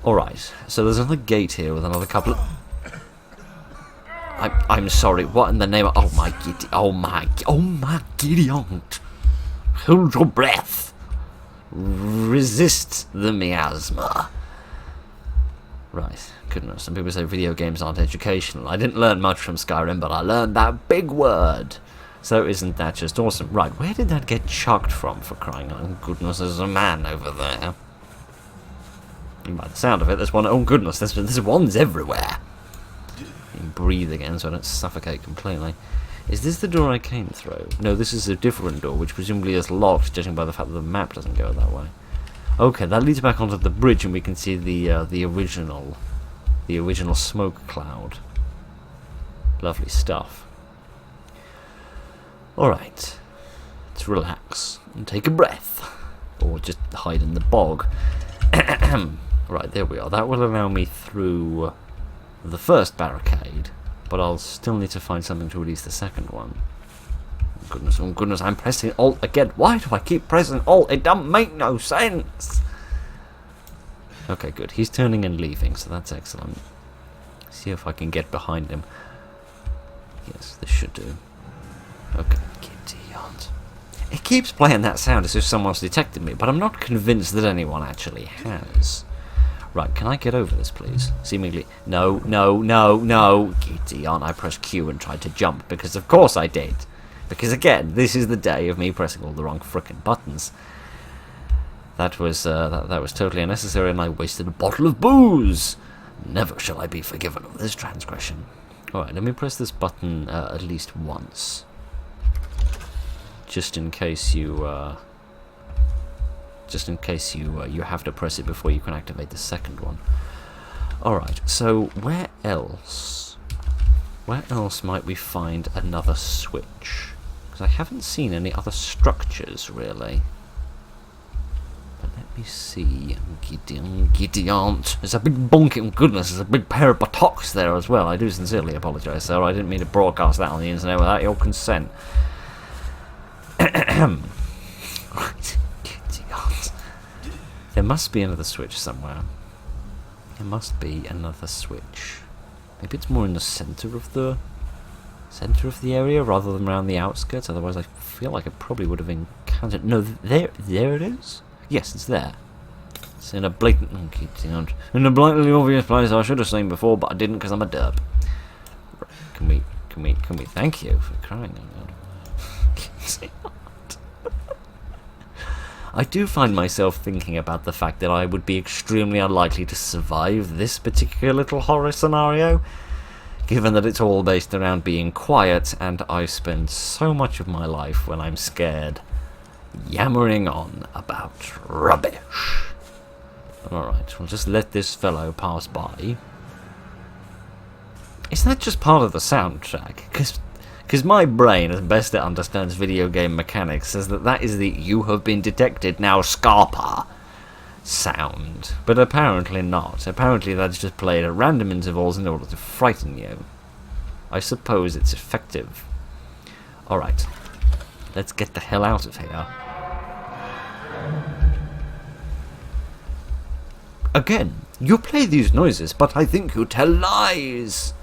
Alright, so there's another gate here with another couple of... I'm sorry, what in the name of... Oh my giddy aunt. Hold your breath. Resist the miasma. Right, goodness, some people say video games aren't educational. I didn't learn much from Skyrim, but I learned that big word. So isn't that just awesome? Right, where did that get chucked from, for crying out? Oh goodness, there's a man over there. And by the sound of it, there's one... Oh goodness, there's ones everywhere. You can breathe again so I don't suffocate completely. Is this the door I came through? No, this is a different door, which presumably is locked, judging by the fact that the map doesn't go that way. Okay, that leads back onto the bridge, and we can see the original smoke cloud. Lovely stuff. Alright, let's relax and take a breath. Or just hide in the bog. Right, there we are. That will allow me through the first barricade, but I'll still need to find something to release the second one. Oh goodness, I'm pressing Alt again. Why do I keep pressing Alt? It doesn't make no sense. Okay, good. He's turning and leaving, so that's excellent. See if I can get behind him. Yes, this should do. Okay, giddy aunt. It keeps playing that sound as if someone's detected me, but I'm not convinced that anyone actually has. Right, can I get over this, please? Seemingly... No. Giddy aunt, I pressed Q and tried to jump, because of course I did. Because again, this is the day of me pressing all the wrong frickin' buttons. That was that was totally unnecessary, and I wasted a bottle of booze. Never shall I be forgiven of this transgression. Alright, let me press this button at least once. Just in case you you have to press it before you can activate the second one. Alright, so where else might we find another switch? Because I haven't seen any other structures, really. But let me see. Giddy aunt. There's a big bonking... Goodness, there's a big pair of buttocks there as well. I do sincerely apologise, sir. I didn't mean to broadcast that on the internet without your consent. Right. Giddy aunt. There must be another switch somewhere. There must be another switch. Maybe it's more in the centre of the area rather than around the outskirts. Otherwise, I feel like I probably would have encountered. No, there it is. Yes, it's there. It's in a blatantly obvious place I should have seen before, but I didn't because I'm a derp. Right, can we thank you for crying out loud? I do find myself thinking about the fact that I would be extremely unlikely to survive this particular little horror scenario, given that it's all based around being quiet, and I spend so much of my life when I'm scared yammering on about rubbish. Alright, we'll just let this fellow pass by. Isn't that just part of the soundtrack? Because my brain, as best it understands video game mechanics, says that is the "you have been detected, now Scarpa" sound. But apparently not. Apparently that's just played at random intervals in order to frighten you. I suppose it's effective. Alright. Let's get the hell out of here. Again, you play these noises, but I think you tell lies.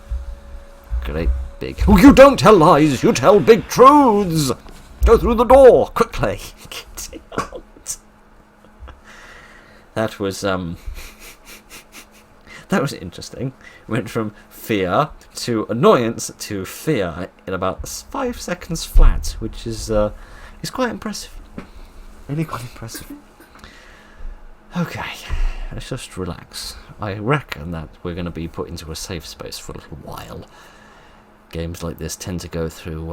Great big... Oh, you don't tell lies, you tell big truths! Go through the door, quickly! Get out! That was, that was interesting. Went from fear to annoyance to fear in about 5 seconds flat, which is quite impressive. Really quite impressive. Okay, let's just relax. I reckon that we're going to be put into a safe space for a little while. Games like this tend to go through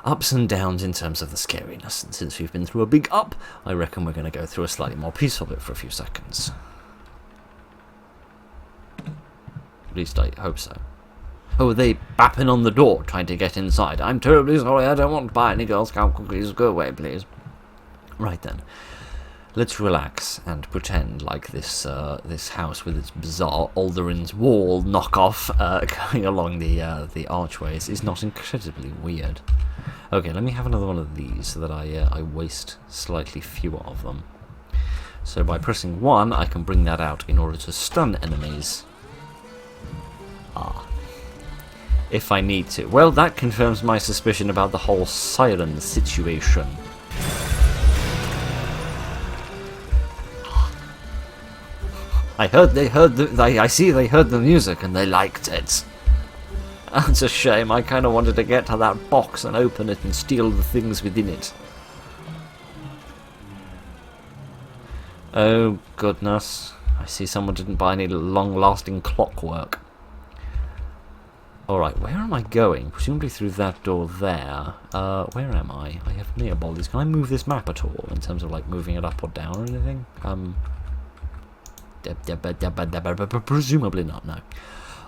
ups and downs in terms of the scariness, and since we've been through a big up, I reckon we're going to go through a slightly more peaceful bit for a few seconds. At least I hope so. Oh, are they bapping on the door, trying to get inside? I'm terribly sorry, I don't want to buy any Girl Scout cookies. Go away, please. Right then. Let's relax and pretend like this this house with its bizarre Alderin's Wall knockoff going along the archways is not incredibly weird. Okay, let me have another one of these so that I waste slightly fewer of them. So by pressing 1, I can bring that out in order to stun enemies. Ah. If I need to. Well, that confirms my suspicion about the whole siren situation. I see they heard the music and they liked it. That's a shame, I kind of wanted to get to that box and open it and steal the things within it. Oh goodness, I see someone didn't buy any long-lasting clockwork. Alright, where am I going? Presumably through that door there. Where am I? I have near bodies. Can I move this map at all in terms of like moving it up or down or anything? Presumably not, no.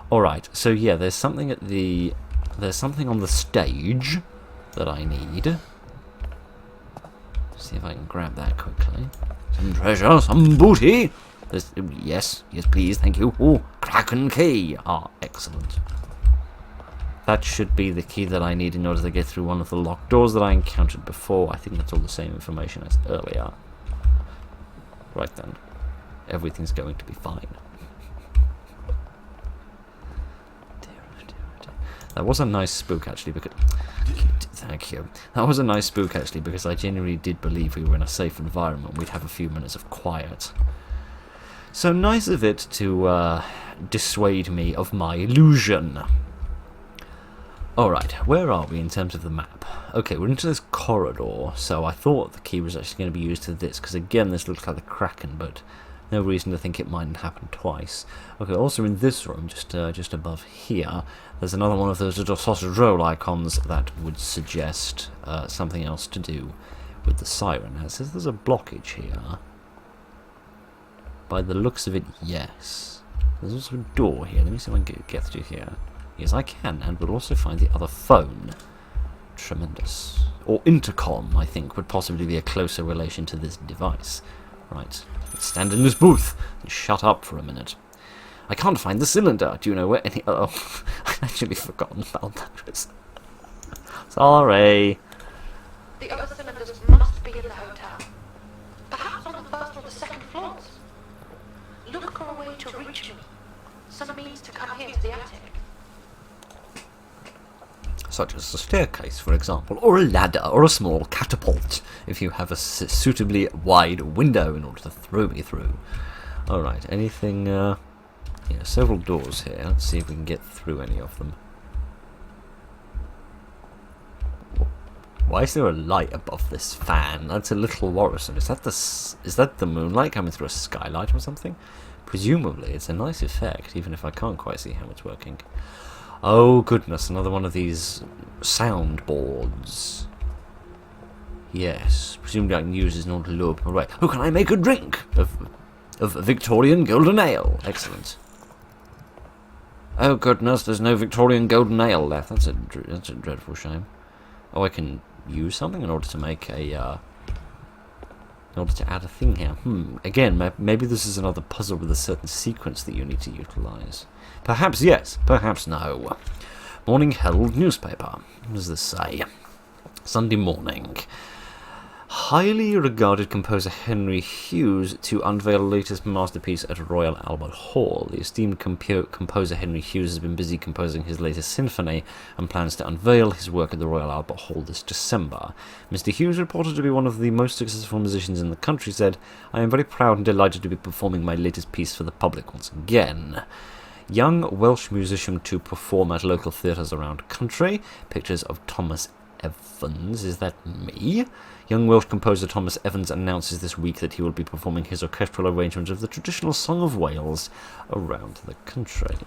Alright, so yeah, there's something on the stage that I need. See if I can grab that quickly. Some treasure, some booty! Yes, please, thank you. Oh, Kraken key! Ah, excellent. That should be the key that I need in order to get through one of the locked doors that I encountered before. I think that's all the same information as earlier. Right then. Everything's going to be fine. That was a nice spook, actually, because... Thank you. That was a nice spook, actually, because I genuinely did believe we were in a safe environment. We'd have a few minutes of quiet. So nice of it to dissuade me of my illusion. Alright, where are we in terms of the map? Okay, we're into this corridor, so I thought the key was actually going to be used to this, because again, this looks like the Kraken, but... no reason to think it mightn't happen twice. Okay, also in this room, just above here, there's another one of those little sausage roll icons that would suggest something else to do with the siren. It says there's a blockage here. By the looks of it, yes. There's also a door here. Let me see if I can get through here. Yes, I can, and we'll also find the other phone. Tremendous. Or intercom, I think, would possibly be a closer relation to this device. Right. Let's stand in this booth and shut up for a minute. I can't find the cylinder. Do you know where any... Oh, I'd actually forgotten about that. Sorry. The other cylinders must be in the hotel. Perhaps on the first or the second floors. Look for a way to reach me. Some means to come here to the attic. Such as a staircase, for example, or a ladder, or a small catapult, if you have a suitably wide window in order to throw me through. Alright, anything, yeah, several doors here. Let's see if we can get through any of them. Why is there a light above this fan? That's a little worrisome. Is that the moonlight coming through a skylight or something? Presumably, it's a nice effect, even if I can't quite see how it's working. Oh goodness, another one of these soundboards. Yes, presumably I can use this in order to lure people away. Oh, can I make a drink of Victorian golden ale? Excellent. Oh goodness, there's no Victorian golden ale left. That's a dreadful shame. Oh, I can use something in order to make a, in order to add a thing here. Again, maybe this is another puzzle with a certain sequence that you need to utilise. Perhaps yes, perhaps no. Morning Herald newspaper. What does this say? Sunday morning. Highly regarded composer Henry Hughes to unveil latest masterpiece at Royal Albert Hall. The esteemed composer Henry Hughes has been busy composing his latest symphony and plans to unveil his work at the Royal Albert Hall this December. Mr. Hughes, reported to be one of the most successful musicians in the country, said, "I am very proud and delighted to be performing my latest piece for the public once again." Young Welsh musician to perform at local theatres around country. Pictures of Thomas Evans. Is that me? Young Welsh composer Thomas Evans announces this week that he will be performing his orchestral arrangement of the traditional Song of Wales around the country.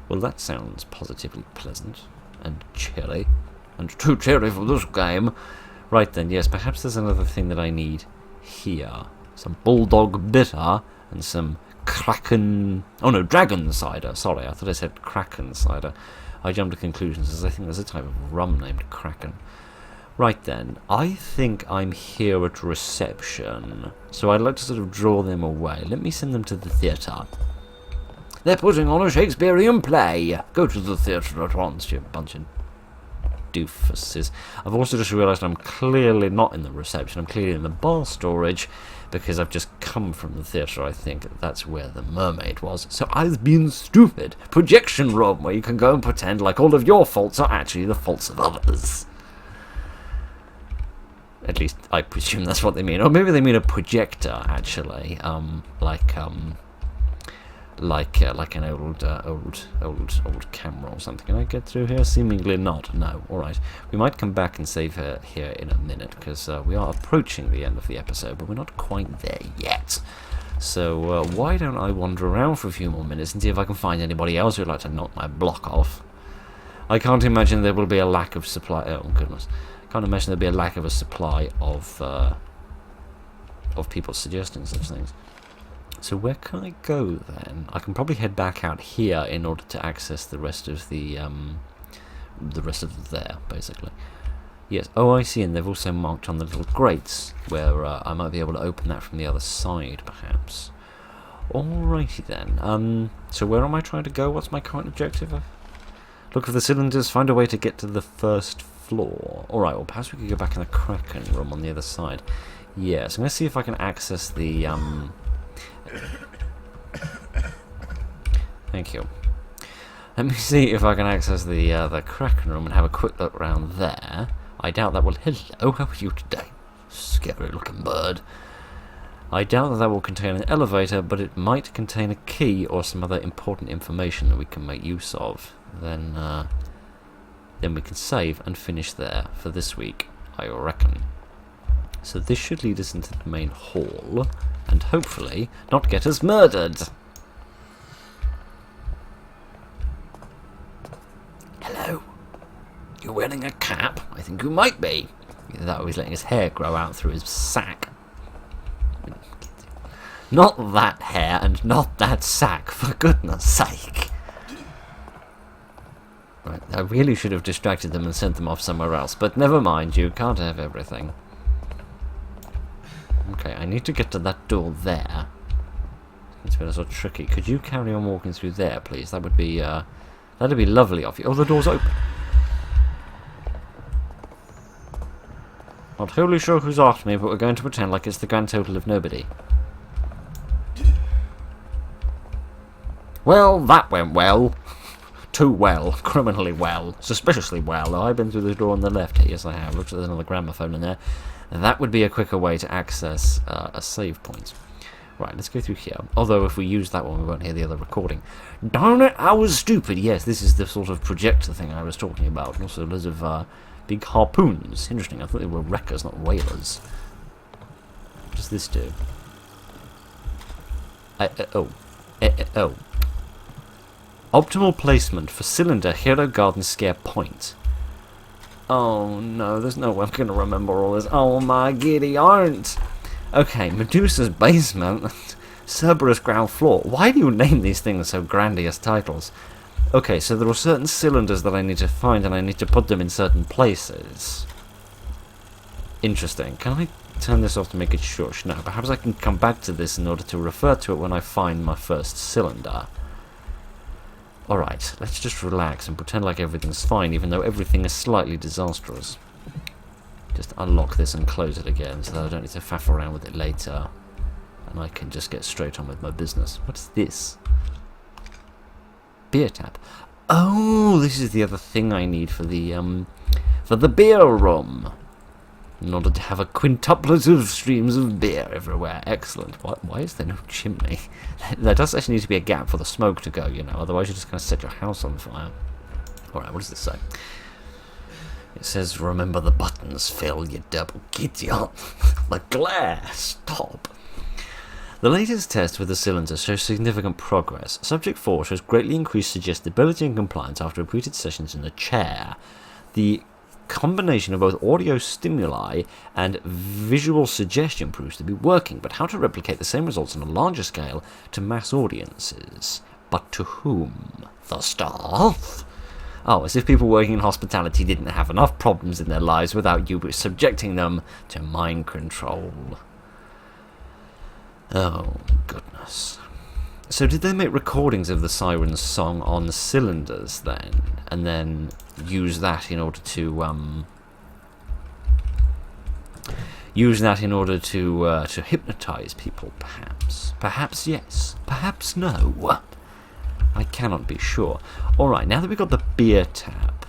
Well, that sounds positively pleasant and cheery. And too cheery for this game. Right then, yes, perhaps there's another thing that I need here. Some Bulldog Bitter and some Kraken... Oh no, Dragon Cider. Sorry, I thought I said Kraken Cider. I jumped to conclusions as I think there's a type of rum named Kraken. Right then, I think I'm here at reception, so I'd like to sort of draw them away. Let me send them to the theatre. They're putting on a Shakespearean play. Go to the theatre at once, you bunch of doofuses. I've also just realised I'm clearly not in the reception, I'm clearly in the bar storage, because I've just come from the theatre. I think that's where the mermaid was. So I've been stupid. Projection room, where you can go and pretend like all of your faults are actually the faults of others. At least I presume that's what they mean. Or maybe they mean a projector, actually. Like an old camera or something. Can I get through here? Seemingly not. No. Alright. We might come back and save her here in a minute, because we are approaching the end of the episode, but we're not quite there yet. So why don't I wander around for a few more minutes and see if I can find anybody else who'd like to knock my block off. I can't imagine there will be a lack of supply. Oh, goodness. Can't imagine there'd be a lack of a supply of people suggesting such things. So where can I go then? I can probably head back out here in order to access the rest of there, basically. Yes. Oh, I see. And they've also marked on the little grates where I might be able to open that from the other side, perhaps. Alrighty then. So where am I trying to go? What's my current objective? Look for the cylinders. Find a way to get to the first floor. Alright, well perhaps we could go back in the Kraken room on the other side. Yes, I'm going to see if I can access the... Thank you. Let me see if I can access the Kraken room and have a quick look around there. I doubt that will... Hello, how are you today? Scary looking bird. I doubt that will contain an elevator, but it might contain a key or some other important information that we can make use of. Then we can save and finish there for this week, I reckon. So this should lead us into the main hall, and hopefully not get us murdered. Hello? You're wearing a cap? I think you might be. Either that or he's letting his hair grow out through his sack. Not that hair and not that sack, for goodness sake. Right, I really should have distracted them and sent them off somewhere else, but never mind, you can't have everything. Okay, I need to get to that door there. It's been sort of tricky. Could you carry on walking through there, please? That'd be lovely of you. Oh, the door's open. Not wholly sure who's after me, but we're going to pretend like it's the grand total of nobody. Well, that went well. Too well. Criminally well. Suspiciously well. I've been through the door on the left. Yes, I have. Looks like there's another gramophone in there. That would be a quicker way to access a save point. Right, let's go through here. Although if we use that one, we won't hear the other recording. Darn it, I was stupid. Yes, this is the sort of projector thing I was talking about. And also loads of big harpoons. Interesting. I thought they were wreckers, not whalers. What does this do? Oh. Optimal placement for cylinder Hero Garden Scare point. Oh no, there's no way I'm going to remember all this. Oh my giddy aunt. Okay, Medusa's basement, Cerberus ground floor. Why do you name these things so grandiose titles? Okay, so there are certain cylinders that I need to find, and I need to put them in certain places. Interesting. Can I turn this off to make it shush? No, perhaps I can come back to this in order to refer to it when I find my first cylinder. Alright, let's just relax and pretend like everything's fine, even though everything is slightly disastrous. Just unlock this and close it again, so that I don't need to faff around with it later. And I can just get straight on with my business. What's this? Beer tap. Oh, this is the other thing I need for the beer room. In order to have a quintuplet of streams of beer everywhere. Excellent. Why is there no chimney? There does actually need to be a gap for the smoke to go, you know, otherwise you just kind of set your house on fire. Alright, what does this say? It says, remember the buttons, Phil, you double idiot. The glass top. The latest test with the cylinder shows significant progress. Subject 4 shows greatly increased suggestibility and compliance after repeated sessions in the chair. The combination of both audio stimuli and visual suggestion proves to be working, but how to replicate the same results on a larger scale to mass audiences? But to whom? The staff? Oh, as if people working in hospitality didn't have enough problems in their lives without you subjecting them to mind control. Oh, goodness. So did they make recordings of the Siren's song on cylinders then? And then use that in order to, to hypnotize people, perhaps? Perhaps yes, perhaps no. I cannot be sure. Alright, now that we've got the beer tap,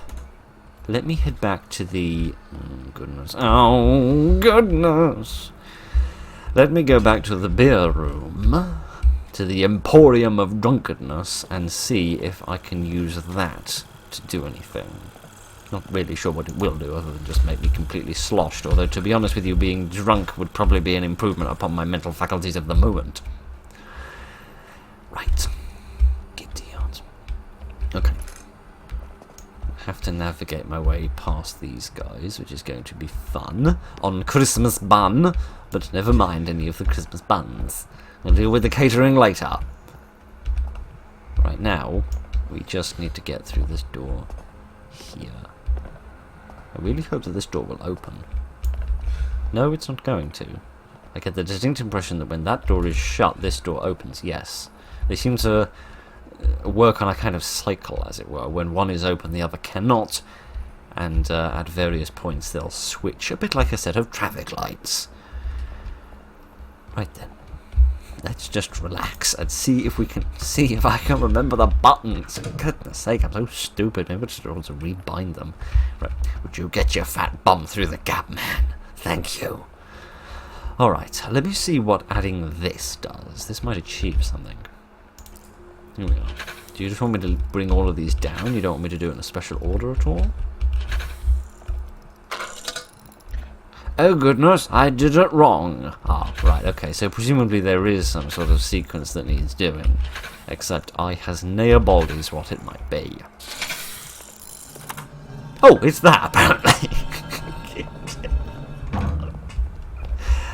let me head back to the... Oh, goodness. Oh, goodness. Let me go back to the beer room, to the Emporium of Drunkenness, and see if I can use that to do anything. Not really sure what it will do, other than just make me completely sloshed, although to be honest with you, being drunk would probably be an improvement upon my mental faculties of the moment. Right. Okay. Have to navigate my way past these guys, which is going to be fun. On Christmas bun, but never mind any of the Christmas buns. We'll deal with the catering later. Right now, we just need to get through this door here. I really hope that this door will open. No, it's not going to. I get the distinct impression that when that door is shut, this door opens, yes. They seem to work on a kind of cycle, as it were. When one is open, the other cannot, and at various points they'll switch, a bit like a set of traffic lights. Right then, let's just relax and see if I can remember the buttons. For goodness sake, I'm so stupid. Maybe I just want to rebind them. Right, would you get your fat bum through the gap, man? Thank you. Alright, let me see what adding this does. This might achieve something. Here we are. Do you just want me to bring all of these down? You don't want me to do it in a special order at all? Oh goodness, I did it wrong. Ah, right, okay, so presumably there is some sort of sequence that needs doing. Except I has nae baldies what it might be. Oh, it's that, apparently.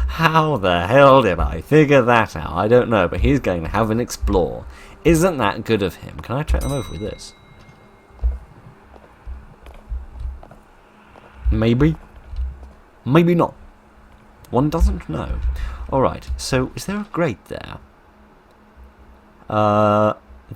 How the hell did I figure that out? I don't know, but he's going to have an explore. Isn't that good of him? Can I track them over with this? Maybe. Maybe not. One doesn't know. Alright, so is there a grate there?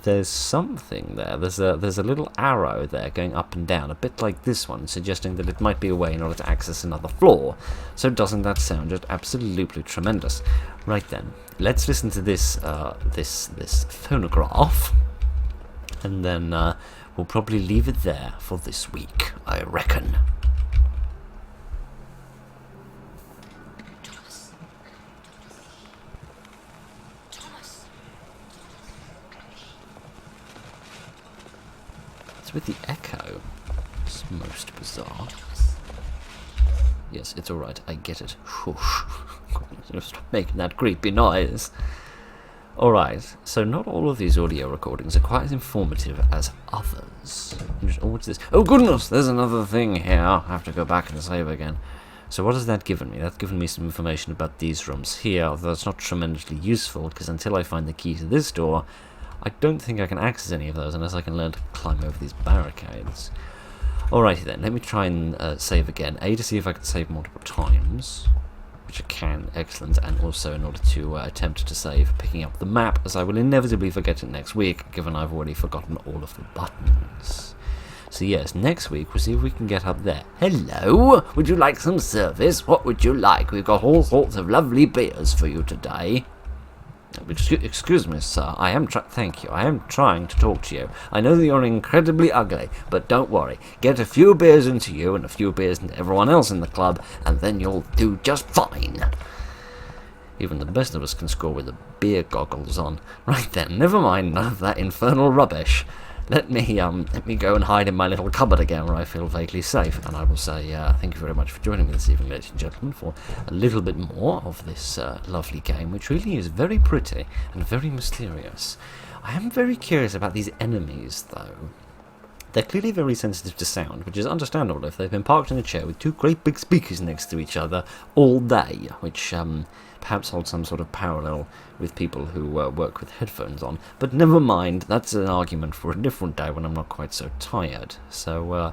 There's something there. There's a little arrow there going up and down, a bit like this one, suggesting that it might be a way in order to access another floor. So doesn't that sound just absolutely tremendous? Right then, let's listen to this this phonograph, and then we'll probably leave it there for this week, I reckon. With the echo, it's most bizarre. Yes, it's alright, I get it. Whoosh. Just making that creepy noise. Alright, so not all of these audio recordings are quite as informative as others. Oh, what's this? Oh goodness, there's another thing here. I'll have to go back and save again. So what has that given me? That's given me some information about these rooms here, although it's not tremendously useful, because until I find the key to this door, I don't think I can access any of those unless I can learn to climb over these barricades. Alrighty then, let me try and save again. A, to see if I can save multiple times, which I can, excellent, and also in order to attempt to save picking up the map, as I will inevitably forget it next week, given I've already forgotten all of the buttons. So yes, next week we'll see if we can get up there. Hello, would you like some service? What would you like? We've got all sorts of lovely beers for you today. Excuse me, sir. Thank you. I am trying to talk to you. I know that you're incredibly ugly, but don't worry. Get a few beers into you and a few beers into everyone else in the club, and then you'll do just fine. Even the best of us can score with the beer goggles on. Right then, never mind none of that infernal rubbish. Let me go and hide in my little cupboard again where I feel vaguely safe, and I will say thank you very much for joining me this evening, ladies and gentlemen, for a little bit more of this lovely game, which really is very pretty and very mysterious. I am very curious about these enemies, though. They're clearly very sensitive to sound, which is understandable if they've been parked in a chair with two great big speakers next to each other all day, which perhaps holds some sort of parallel with people who work with headphones on. But never mind, that's an argument for a different day when I'm not quite so tired. So,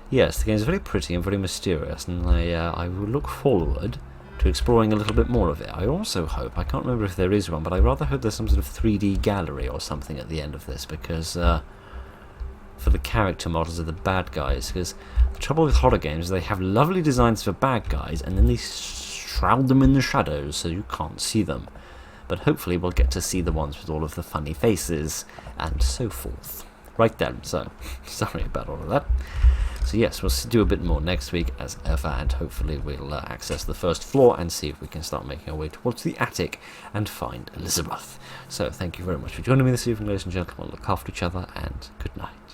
yes, the game is very pretty and very mysterious, and I will look forward to exploring a little bit more of it. I also hope, I can't remember if there is one, but I rather hope there's some sort of 3D gallery or something at the end of this, because for the character models of the bad guys, because the trouble with horror games is they have lovely designs for bad guys, and then they shroud them in the shadows so you can't see them. But hopefully we'll get to see the ones with all of the funny faces, and so forth. Right then, so, sorry about all of that. So yes, we'll do a bit more next week as ever, and hopefully we'll access the first floor and see if we can start making our way towards the attic and find Elizabeth. So thank you very much for joining me this evening, ladies and gentlemen. Look after each other, and good night.